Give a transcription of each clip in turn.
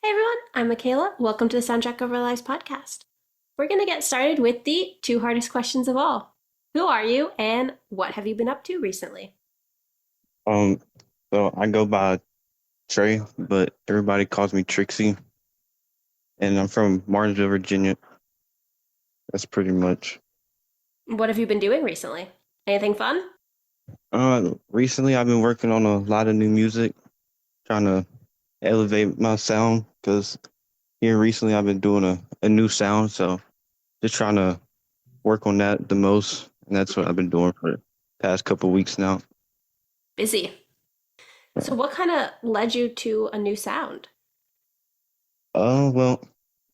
Hey everyone, I'm Mackayla. Welcome to the Soundtrack of Our Lives podcast. We're going to get started with the two hardest questions of all. Who are you and what have you been up to recently? Um, so I go by Trey, but everybody calls me Trixie, and I'm from Martinsville, Virginia. That's pretty much. What have you been doing recently? Anything fun? Recently I've been working on a lot of new music, trying to elevate my sound because here recently I've been doing a new sound, so just trying to work on that the most, and that's what I've been doing for the past couple weeks now. Busy. So, what kind of led you to a new sound? Well,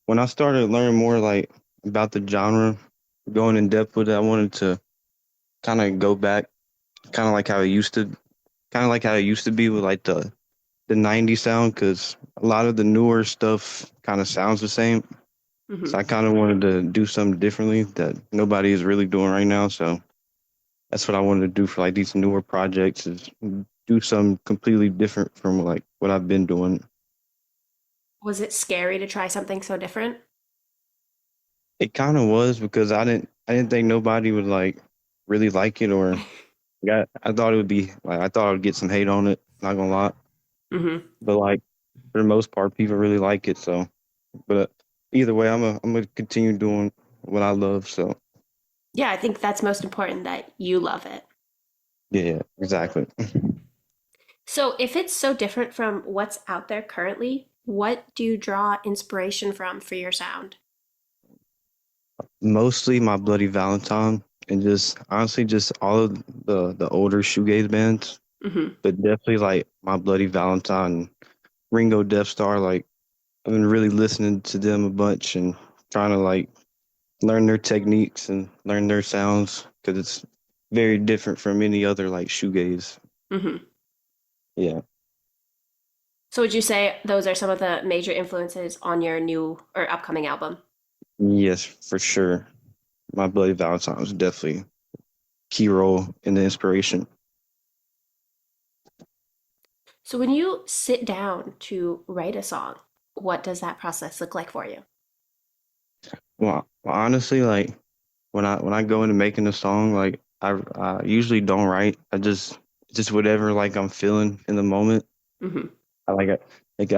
when I started learning more like about the genre, going in depth with it, I wanted to kind of go back kind of like how it used to be with like the 90s sound because a lot of the newer stuff kind of sounds the same. So I Hmm. kind of wanted to do something differently that nobody is really doing right now. So that's what I wanted to do for like these newer projects is do something completely different from like what I've been doing. Was it scary to try something so different? It kind of was because I didn't think nobody would like really like it or I thought it would be like I thought I would get some hate on it, not gonna lie. Hmm. But like for the most part people really like it, so but either way, I'm gonna continue doing what I love. So Yeah, I think that's most important that you love it. yeah, exactly. So, if it's so different from what's out there currently, what do you draw inspiration from for your sound? Mostly my Bloody Valentine and just honestly just all of the older shoegaze bands, Hmm. but definitely like my Bloody Valentine, Ringo Death Star. Like I've been really listening to them a bunch and trying to like learn their techniques and learn their sounds because it's very different from any other like shoegaze. Hmm. Yeah. So would you say those are some of the major influences on your new or upcoming album? Yes, for sure. My Bloody Valentine was definitely key role in the inspiration. So when you sit down to write a song, what does that process look like for you? Well, honestly, like when I go into making a song, like I usually don't write. Just whatever like I'm feeling in the moment. Hmm. I like it. Like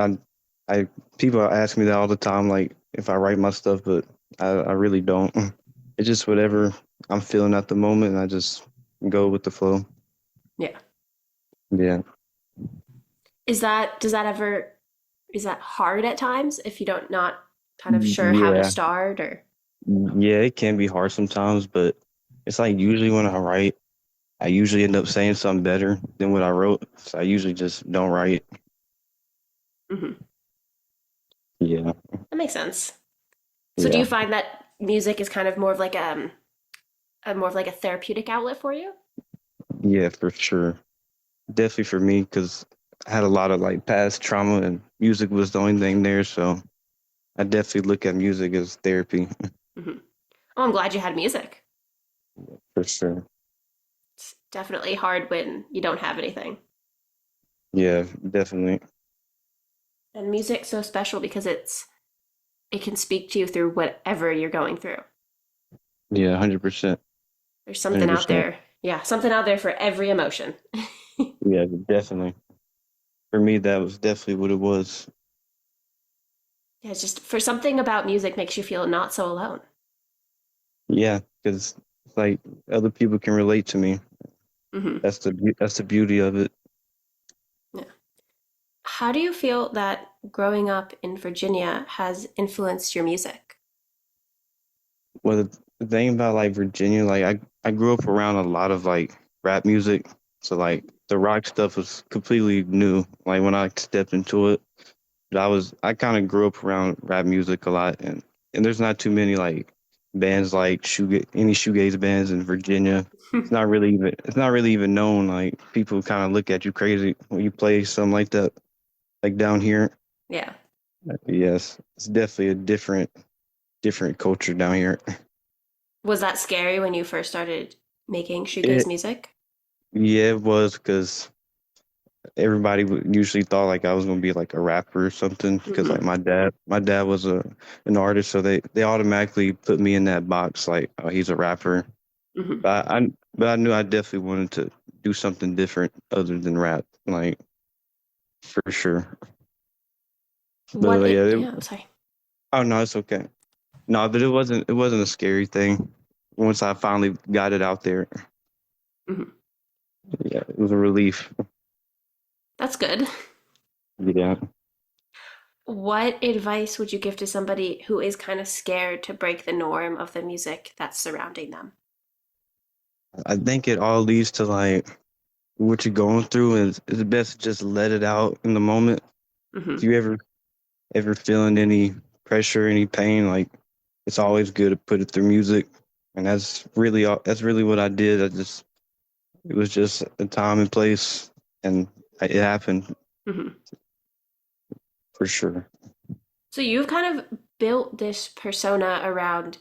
I people ask me that all the time, like if I write my stuff, but I really don't. It's just whatever I'm feeling at the moment, and I just go with the flow. Yeah. Yeah, Does that ever, is that hard at times if you don't not kind of sure how to yeah, start or? yeah. It can be hard sometimes, but it's like usually when I write. I usually end up saying something better than what I wrote. So I usually just don't write. Hmm. Yeah, That makes sense. So do yeah, you find that music is kind of more of like a more of like a therapeutic outlet for you? yeah, for sure. Definitely for me, because I had a lot of like past trauma and music was the only thing there. So I definitely look at music as therapy Hmm. Oh, I'm glad you had music. for sure. It's definitely hard when you don't have anything. Yeah, definitely. And music's so special because it can speak to you through whatever you're going through. Yeah, 100%. There's something out 100%. there. Yeah, something out there for every emotion. Yeah, definitely. For me, that was definitely what it was. Yeah, it's just for something about music makes you feel not so alone. Yeah, because like other people can relate to me. Hmm. That's the beauty of it. Yeah. How do you feel that growing up in Virginia has influenced your music? Well, the thing about like Virginia, like I grew up around a lot of like rap music, so like the rock stuff was completely new. Like when I stepped into it, but I kind of grew up around rap music a lot, and there's not too many like bands like shoegaze bands in Virginia. It's not really even known. Like people kind of look at you crazy when you play something like that, like down here. Yeah. Yes, it's definitely a different culture down here. Was that scary when you first started making shoegaze It music? Yeah, it was because everybody usually thought like I was gonna be like a rapper or something because like Hmm. my dad was an artist, so they automatically put me in that box like, oh, he's a rapper. Hmm. But I knew I definitely wanted to do something different other than rap, like for sure. But What yeah, it, yeah, sorry. oh no, it's okay. No, but it wasn't a scary thing. Once I finally got it out there, Hmm. yeah, it was a relief. That's good. Yeah, What advice would you give to somebody who is kind of scared to break the norm of the music that's surrounding them? I think it all leads to like what you're going through, and it's best to just let it out in the moment. If Hmm. you ever feeling any pressure, any pain, like it's always good to put it through music, and that's really what I did. It was just a time and place, and it happened Hmm. for sure. So you've kind of built this persona around,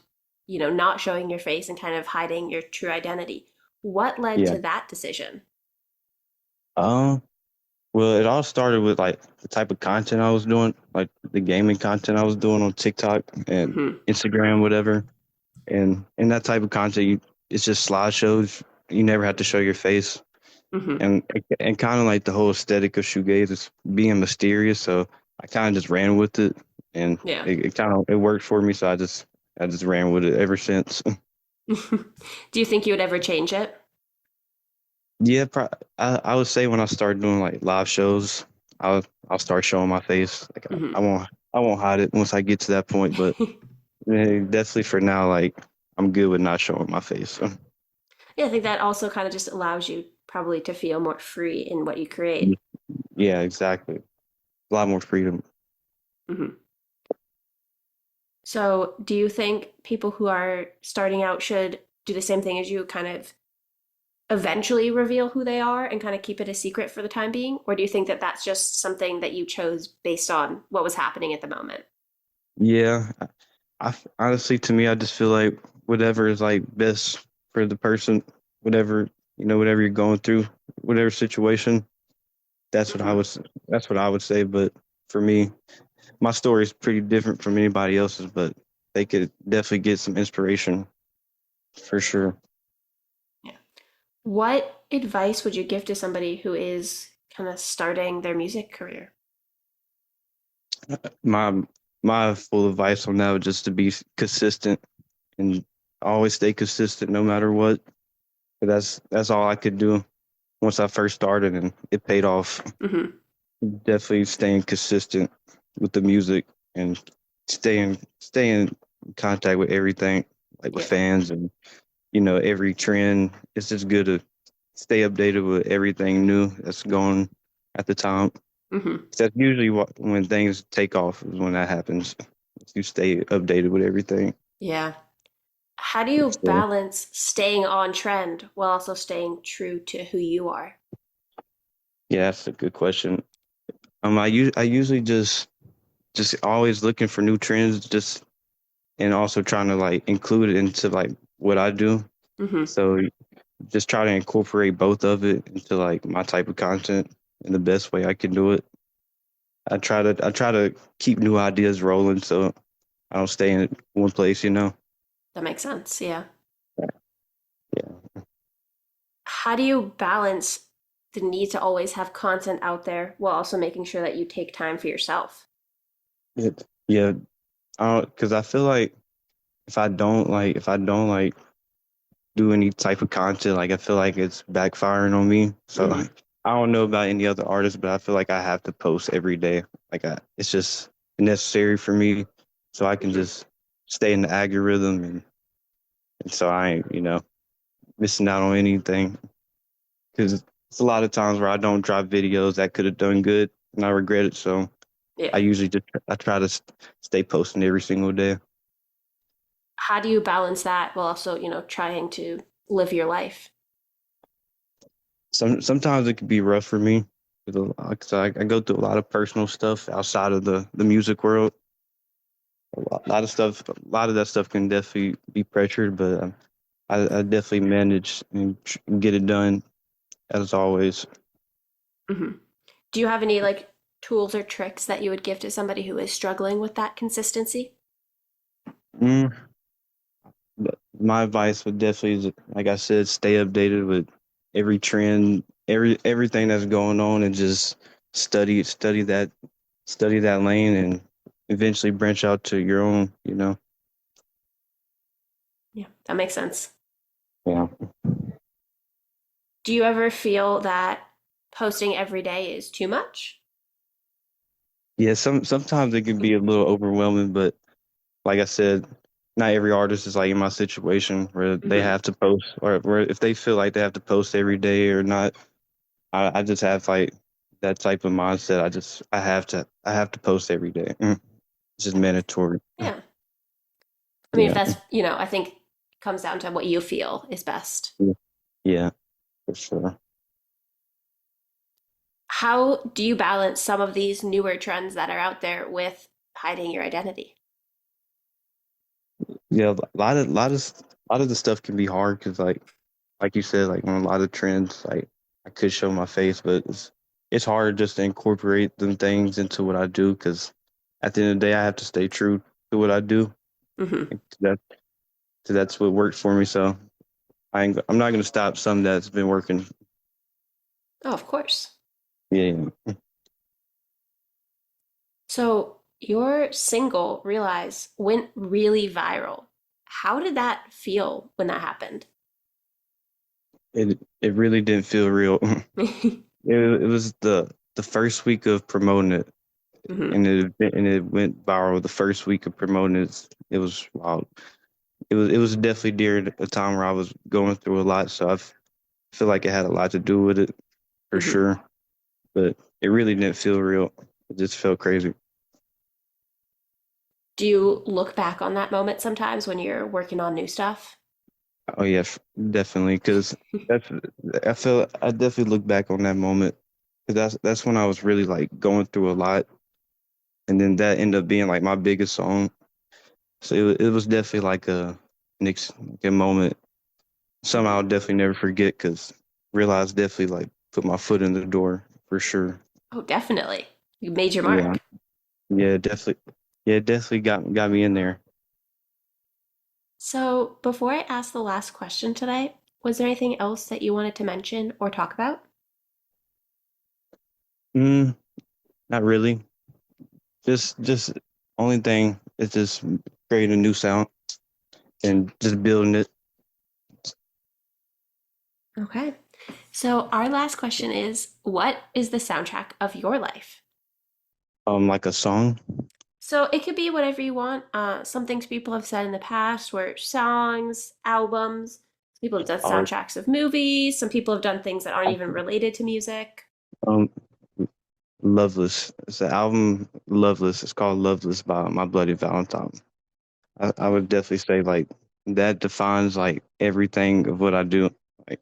not showing your face and kind of hiding your true identity. What led Yeah. to that decision? Um. Well, it all started with like the type of content I was doing, like the gaming content I was doing on TikTok and Hmm. Instagram, whatever. And in that type of content, it's just slideshows. You never have to show your face, Hmm. and kind of like the whole aesthetic of shoegaze is being mysterious. So I kind of just ran with it, and Yeah. it kind of it worked for me. So I just ran with it ever since. Do you think you would ever change it? Yeah, I would say when I start doing like live shows, I'll start showing my face. Like Hmm. I won't hide it once I get to that point, but definitely for now, like I'm good with not showing my face. Yeah, I think that also kind of just allows you probably to feel more free in what you create. Yeah, exactly. A lot more freedom. Hmm. So, do you think people who are starting out should do the same thing as you, kind of eventually reveal who they are and kind of keep it a secret for the time being? Or do you think that that's just something that you chose based on what was happening at the moment? Yeah, honestly, to me, I just feel like whatever is like best for the person, whatever whatever you're going through, whatever situation, that's what I Hmm. would that's what I would say. But for me, my story is pretty different from anybody else's, but they could definitely get some inspiration for sure. Yeah. What advice would you give to somebody who is kind of starting their music career? My my full advice on that would just to be consistent and always stay consistent no matter what. But that's all I could do once I first started, and it paid off. Hmm. Definitely staying consistent with the music and staying in contact with everything, like with Yeah. fans and every trend. It's just good to stay updated with everything new that's going at the time. Hmm. That's usually when things take off is when that happens. You stay updated with everything. Yeah. How do you So balance staying on trend while also staying true to who you are? yeah, that's a good question. I usually just always looking for new trends, just and also trying to like include it into like what I do. Hmm. So just try to incorporate both of it into like my type of content in the best way I can do it. I try to keep new ideas rolling so I don't stay in one place. That makes sense. Yeah. Yeah. How do you balance the need to always have content out there while also making sure that you take time for yourself? Yeah. Because I feel like if I don't like do any type of content, like I feel like it's backfiring on me. So Hmm. like I don't know about any other artists, but I feel like I have to post every day. It's just necessary for me, so I can Hmm. just stay in the algorithm, and so I ain't missing out on anything. Because it's a lot of times where I don't drop videos that could have done good, and I regret it. So Yeah. I try to stay posting every single day. How do you balance that while also, trying to live your life? Sometimes it can be rough for me because I go through a lot of personal stuff outside of the music world. A lot of that stuff can definitely be pressured, but I definitely manage and get it done as always. Hmm. Do you have any like tools or tricks that you would give to somebody who is struggling with that consistency? Mm, but my advice would definitely, like I said, stay updated with every trend, everything that's going on, and just study that lane, and eventually branch out to your own. Yeah, that makes sense. Yeah. Do you ever feel that posting every day is too much? Yeah. Sometimes it can be a little overwhelming, but like I said, not every artist is like in my situation where they Hmm. have to post, or where if they feel like they have to post every day or not. I just have like that type of mindset. I have to post every day. It's just mandatory. Yeah. I mean, if Yeah. that's, I think it comes down to what you feel is best. Yeah, for sure. How do you balance some of these newer trends that are out there with hiding your identity? Yeah, a lot of the stuff can be hard because like you said, like on a lot of trends, like I could show my face, but it's hard just to incorporate them things into what I do because at the end of the day, I have to stay true to what I do. Hmm. That that's what worked for me. So I'm not gonna stop something that's been working. Oh, of course. Yeah. So your single, Realize, went really viral. How did that feel when that happened? It really didn't feel real. It was the first week of promoting it, Hmm. and it went viral the first week of promoting it. It was wild. It was definitely during a time where I was going through a lot, so feel like it had a lot to do with it for Hmm. sure. But it really didn't feel real. It just felt crazy. Do you look back on that moment sometimes when you're working on new stuff? Oh yeah, definitely. Because that's I definitely look back on that moment because that's when I was really like going through a lot, and then that ended up being like my biggest song. So it was definitely like like a moment. Something Hmm. I'll definitely never forget because realized definitely like put my foot in the door for sure. Oh, definitely. You made your Yeah, mark. yeah, definitely. Yeah, definitely got me in there. So, before I ask the last question today, was there anything else that you wanted to mention or talk about? Mm, not really. Just only thing is just creating a new sound and just building it. Okay. So, our last question is, what is the soundtrack of your life? Like a song. So, it could be whatever you want. Some things people have said in the past were songs, albums. Some people have done Um, soundtracks of movies. Some people have done things that aren't even related to music. um, Loveless. It's the album Loveless. It's called Loveless by My Bloody Valentine. I would definitely say like that defines like everything of what I do. Like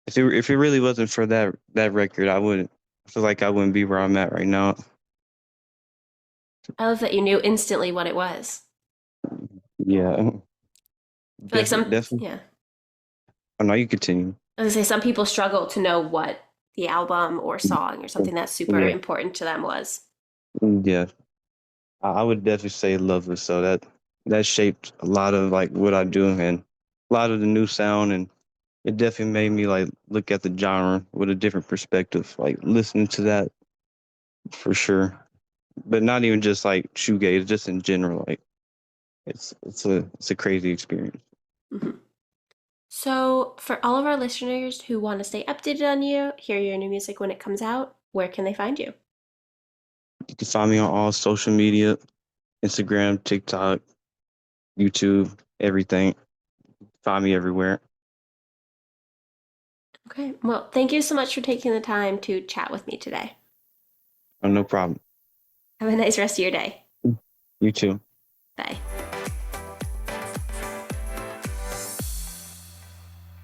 if it really wasn't for that record, I feel like I wouldn't be where I'm at right now. I love that you knew instantly what it was. Yeah, I feel like definitely. yeah. Oh no, you continue. I was gonna say some people struggle to know what the album or song or something that's super Yeah, important to them was. yeah. I would definitely say Loveless. So that shaped a lot of like what I do and a lot of the new sound, and it definitely made me like look at the genre with a different perspective. Like listening to that for sure, but not even just like shoegaze, just in general. Like it's a crazy experience. Mhm. So, for all of our listeners who want to stay updated on you, hear your new music when it comes out, where can they find you? You can find me on all social media: Instagram, TikTok, YouTube, everything. Find me everywhere. Okay. Well, thank you so much for taking the time to chat with me today. Oh, no problem. Have a nice rest of your day. You too. Bye.